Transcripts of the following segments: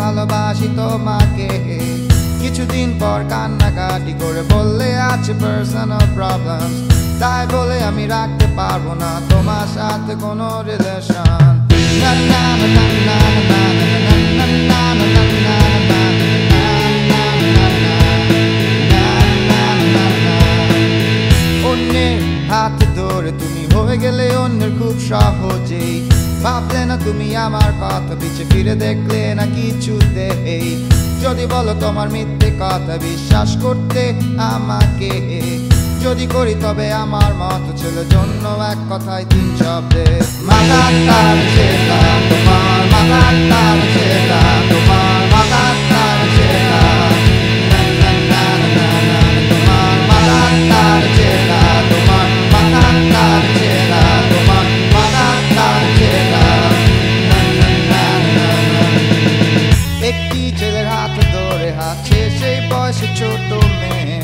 ভালোবাসি তোমাকে। কিছুদিন পর কান্নাকাটি করে বললে আছে পার্সোনাল প্রবলেম, তাই বলে আমি রাখতে পারবো না তোমার সাথে কোনো রিলেশন। অন্যের হাতে ধরে তুমি হয়ে গেলে অন্যের খুব সহজেই, ভাবলে না তুমি আমার কথা, পিছে ফিরে দেখলে না কিছুতেই। যদি বলো তোমার মিথ্যে কথা বিশ্বাস করতে আমাকে, যদি করি তবে আমার মতো ছেলের জন্য এক কথায় তিন শব্দে মাথার তার ছেলা তোমার, মাথার তার ছেলা তোমার, মাথার তার ছেলা তোমার, মাথার তার ছেলা তোমার, মাথার তার ছেলা তোমার, মাথার তার ছেলা। একটি ছেলের হাত ধরে হাঁটছে সেই বয়সে ছোট মেয়ে,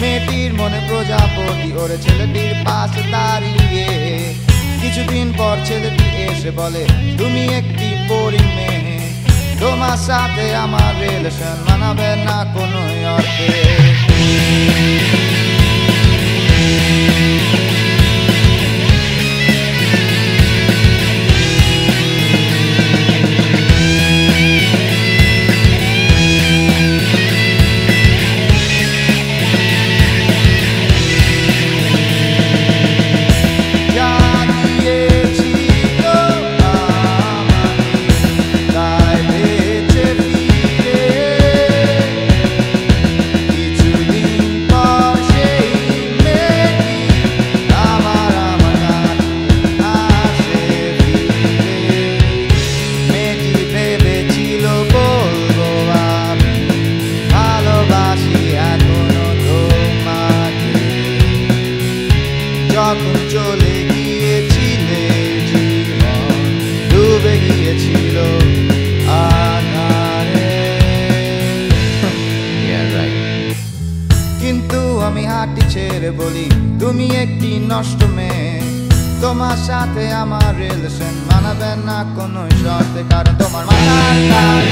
মেয়েটির মনে প্রজাপতি ওরে ছেলেটির পাশে দাঁড়িয়ে। কিছুদিন পর ছেলেটি এসে বলে তুমি একটি পরী মেয়ে, তোমার সাথে আমার রিলেশন মানাবে না কোনো অর্থে। যখন চলে গিয়েছিলে জীবন ডুবে গিয়েছিল আধারে। কিন্তু আমি হাঁটি ছেড়ে বলি তুমি একটি নষ্ট মেয়ে, তোমার সাথে আমার রিলেশন মানাবে না কোনো শর্তে, কারণ তোমার মাথার